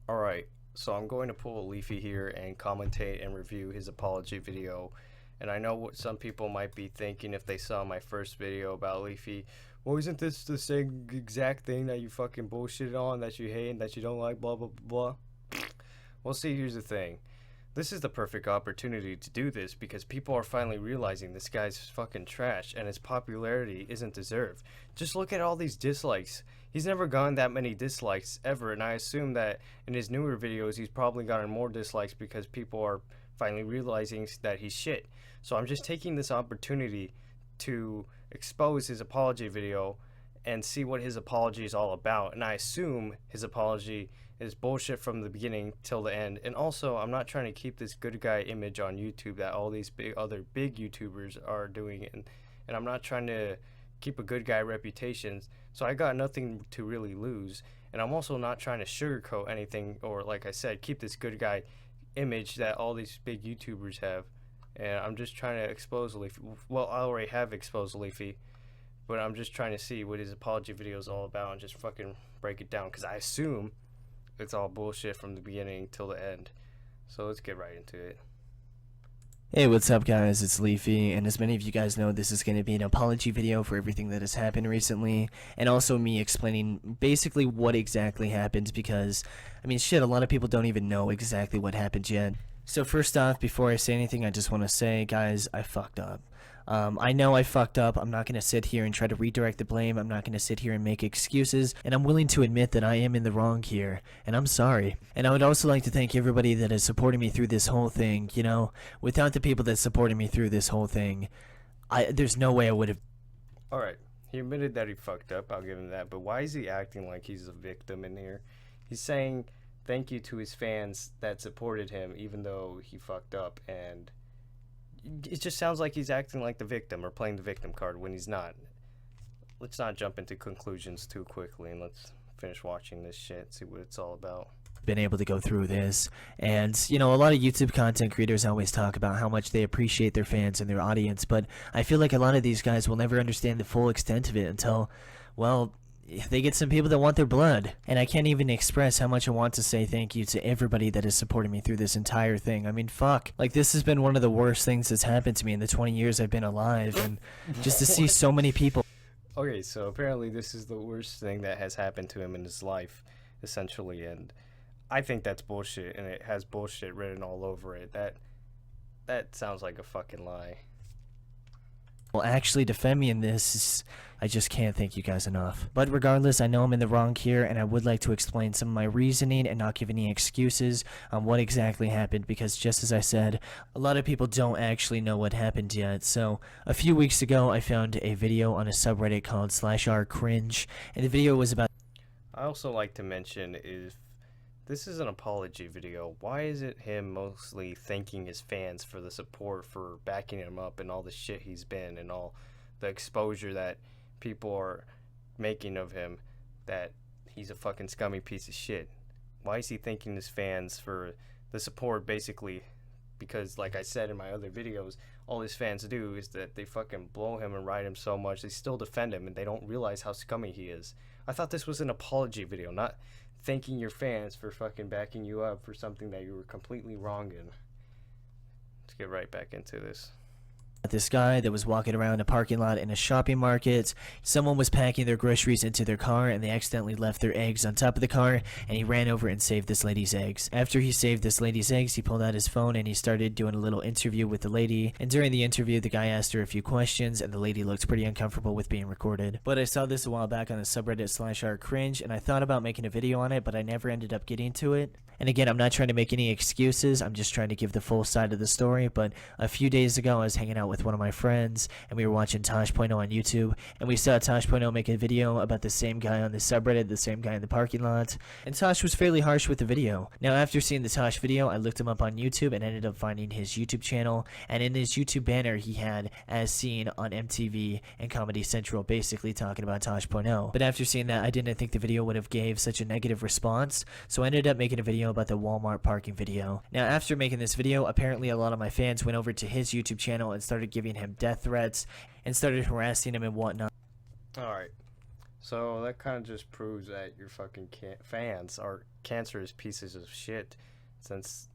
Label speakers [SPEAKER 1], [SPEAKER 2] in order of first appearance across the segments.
[SPEAKER 1] Alright, so I'm going to pull a Leafy here and commentate and review his apology video. And I know what some people might be thinking if they saw my first video about Leafy. Well, isn't this the same exact thing that you fucking bullshitted on, that you hate and that you don't like, blah blah blah? Well, see, here's the thing. This is the perfect opportunity to do this because people are finally realizing this guy's fucking trash and his popularity isn't deserved. Just look at all these dislikes. He's never gotten that many dislikes ever, and I assume that in his newer videos he's probably gotten more dislikes because people are finally realizing that he's shit. So I'm just taking this opportunity to expose his apology video and see what his apology is all about. And I assume his apology is bullshit from the beginning till the end. And also, I'm not trying to keep this good guy image on YouTube that all these other big YouTubers are doing, and I'm not trying to keep a good guy reputation. So I got nothing to really lose, and I'm also not trying to sugarcoat anything, or like I said, keep this good guy image that all these big YouTubers have. And I'm just trying to expose Leafy. Well, I already have exposed Leafy, but I'm just trying to see what his apology video is all about and just fucking break it down, because I assume it's all bullshit from the beginning till the end. So let's get right into it.
[SPEAKER 2] Hey, what's up guys, it's Leafy, and as many of you guys know, this is going to be an apology video for everything that has happened recently, and also me explaining basically what exactly happened, because, I mean, shit, a lot of people don't even know exactly what happened yet. So first off, before I say anything, I just want to say, guys, I fucked up. I know I fucked up. I'm not going to sit here and try to redirect the blame. I'm not going to sit here and make excuses. And I'm willing to admit that I am in the wrong here. And I'm sorry. And I would also like to thank everybody that has supported me through this whole thing. You know, without the people that supported me through this whole thing, there's no way I would have.
[SPEAKER 1] Alright, he admitted that he fucked up. I'll give him that. But why is he acting like he's a victim in here? He's saying thank you to his fans that supported him even though he fucked up, and it just sounds like he's acting like the victim or playing the victim card when he's not. Let's not jump into conclusions too quickly, and let's finish watching this shit, see what it's all about.
[SPEAKER 2] Been able to go through this, and you know, a lot of YouTube content creators always talk about how much they appreciate their fans and their audience, but I feel like a lot of these guys will never understand the full extent of it until, well, they get some people that want their blood. And I can't even express how much I want to say thank you to everybody that has supported me through this entire thing. I mean, fuck. Like, this has been one of the worst things that's happened to me in the 20 years I've been alive, and just to see so many people.
[SPEAKER 1] Okay, so apparently this is the worst thing that has happened to him in his life, essentially, and I think that's bullshit, and it has bullshit written all over it. That sounds like a fucking lie.
[SPEAKER 2] Will actually defend me in this. I just can't thank you guys enough. But regardless, I know I'm in the wrong here, and I would like to explain some of my reasoning and not give any excuses on what exactly happened, because just as I said, a lot of people don't actually know what happened yet. So a few weeks ago, I found a video on a subreddit called /r_cringe, and the video was about.
[SPEAKER 1] I also like to mention, if this is an apology video, why is it him mostly thanking his fans for the support, for backing him up and all the shit he's been and all the exposure that people are making of him, that he's a fucking scummy piece of shit? Why is he thanking his fans for the support, basically? Because like I said in my other videos, all his fans do is that they fucking blow him and ride him so much, they still defend him and they don't realize how scummy he is. I thought this was an apology video, not thanking your fans for fucking backing you up for something that you were completely wrong in. Let's get right back into this.
[SPEAKER 2] This guy that was walking around a parking lot in a shopping market. Someone was packing their groceries into their car, and they accidentally left their eggs on top of the car, and he ran over and saved this lady's eggs. After he saved this lady's eggs, he pulled out his phone and he started doing a little interview with the lady, and during the interview the guy asked her a few questions, and the lady looked pretty uncomfortable with being recorded. But I saw this a while back on the subreddit /r_cringe, and I thought about making a video on it, but I never ended up getting to it. And again, I'm not trying to make any excuses, I'm just trying to give the full side of the story. But a few days ago I was hanging out with one of my friends, and we were watching Tosh.0 on YouTube, and we saw Tosh.0 make a video about the same guy on the subreddit, the same guy in the parking lot, and Tosh was fairly harsh with the video. Now after seeing the Tosh video, I looked him up on YouTube and ended up finding his YouTube channel, and in his YouTube banner he had "as seen on MTV and Comedy Central," basically talking about Tosh.0. But after seeing that, I didn't think the video would have gave such a negative response, so I ended up making a video about the Walmart parking video. Now after making this video, apparently a lot of my fans went over to his YouTube channel and started giving him death threats and started harassing him and whatnot.
[SPEAKER 1] Alright, So that kind of just proves that your fucking fans are cancerous pieces of shit, since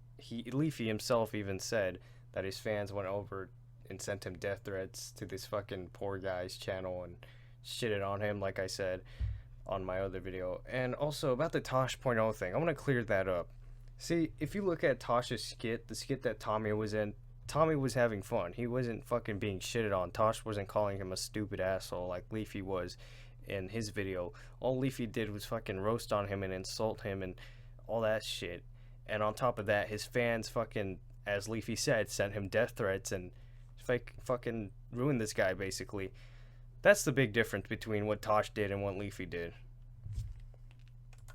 [SPEAKER 1] Leafy himself even said that his fans went over and sent him death threats to this fucking poor guy's channel and shitted on him, like I said on my other video. And also about the Tosh.0 thing, I want to clear that up. See, if you look at Tosh's skit, the skit that Tommy was in, Tommy was having fun. He wasn't fucking being shitted on. Tosh wasn't calling him a stupid asshole like Leafy was in his video. All Leafy did was fucking roast on him and insult him and all that shit. And on top of that, his fans fucking, as Leafy said, sent him death threats and fucking ruined this guy, basically. That's the big difference between what Tosh did and what Leafy did.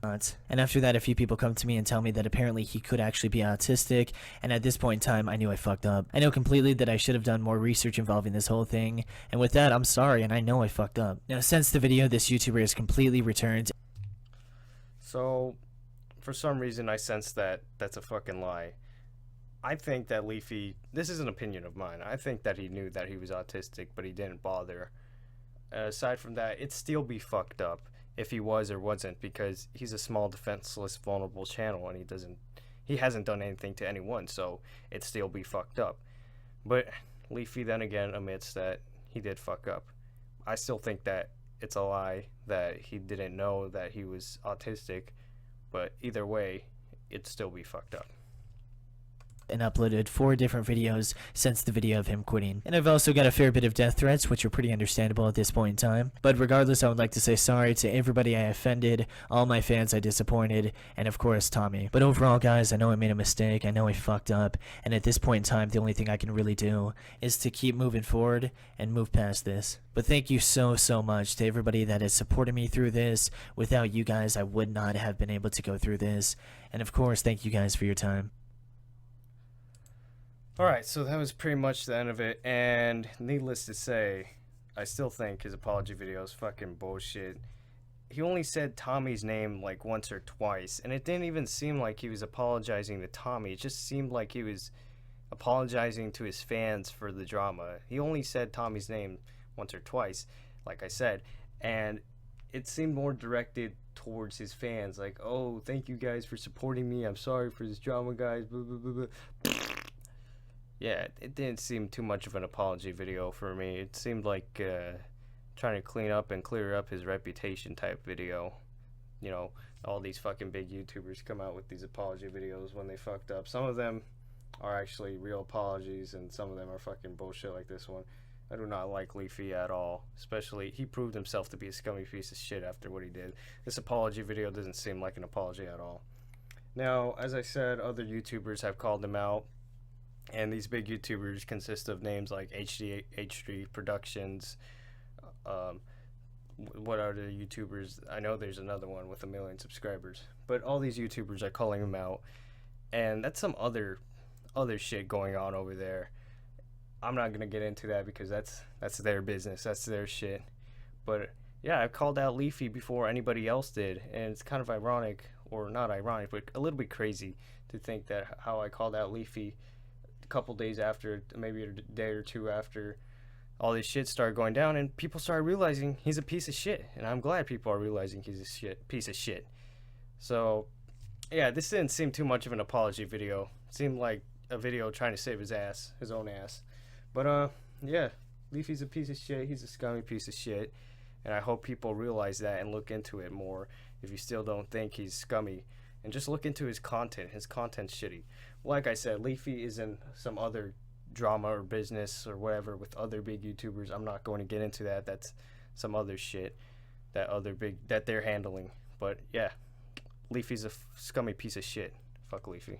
[SPEAKER 2] And after that, a few people come to me and tell me that apparently he could actually be autistic, and at this point in time, I knew I fucked up. I know completely that I should have done more research involving this whole thing, and with that, I'm sorry, and I know I fucked up. Now, since the video, this YouTuber has completely returned.
[SPEAKER 1] So, for some reason, I sense that that's a fucking lie. I think that Leafy, this is an opinion of mine, I think that he knew that he was autistic, but he didn't bother. Aside from that, it'd still be fucked up if he was or wasn't, because he's a small, defenseless, vulnerable channel, and he hasn't done anything to anyone, so it'd still be fucked up. But Leafy then again admits that he did fuck up. I still think that it's a lie, that he didn't know that he was autistic, but either way, it'd still be fucked up.
[SPEAKER 2] And uploaded 4 different videos since the video of him quitting. And I've also got a fair bit of death threats, which are pretty understandable at this point in time. But regardless, I would like to say sorry to everybody I offended, all my fans I disappointed, and of course Tommy. But overall, guys, I know I made a mistake, I know I fucked up, and at this point in time, the only thing I can really do is to keep moving forward and move past this. But thank you so much to everybody that has supported me through this. Without you guys, I would not have been able to go through this. And of course, thank you guys for your time.
[SPEAKER 1] Alright, so that was pretty much the end of it, and needless to say, I still think his apology video is fucking bullshit. He only said Tommy's name like once or twice, and it didn't even seem like he was apologizing to Tommy. It just seemed like he was apologizing to his fans for the drama. He only said Tommy's name once or twice, like I said, and it seemed more directed towards his fans, like, oh, thank you guys for supporting me, I'm sorry for this drama, guys, blah, blah, blah, blah. Yeah, it didn't seem too much of an apology video for me. It seemed like trying to clean up and clear up his reputation type video. You know, all these fucking big YouTubers come out with these apology videos when they fucked up. Some of them are actually real apologies, and some of them are fucking bullshit like this one. I do not like Leafy at all. Especially, he proved himself to be a scummy piece of shit after what he did. This apology video doesn't seem like an apology at all. Now, as I said, other YouTubers have called him out. And these big YouTubers consist of names like HD Productions. What are the YouTubers? I know there's another one with 1 million subscribers. But all these YouTubers are calling him out. And that's some other shit going on over there. I'm not going to get into that because that's their business. That's their shit. But yeah, I called out Leafy before anybody else did. And it's kind of ironic, or not ironic, but a little bit crazy to think that how I called out Leafy couple days after, maybe a day or two after all this shit started going down, and people started realizing he's a piece of shit, and I'm glad people are realizing he's a piece of shit. So yeah, this didn't seem too much of an apology video. It seemed like a video trying to save his own ass. But yeah, Leafy's a piece of shit. He's a scummy piece of shit, and I hope people realize that and look into it more if you still don't think he's scummy. And just look into his content. His content's shitty. Like I said, Leafy is in some other drama or business or whatever with other big YouTubers. I'm not going to get into that. That's some other shit that they're handling. But yeah, Leafy's a scummy piece of shit. Fuck Leafy.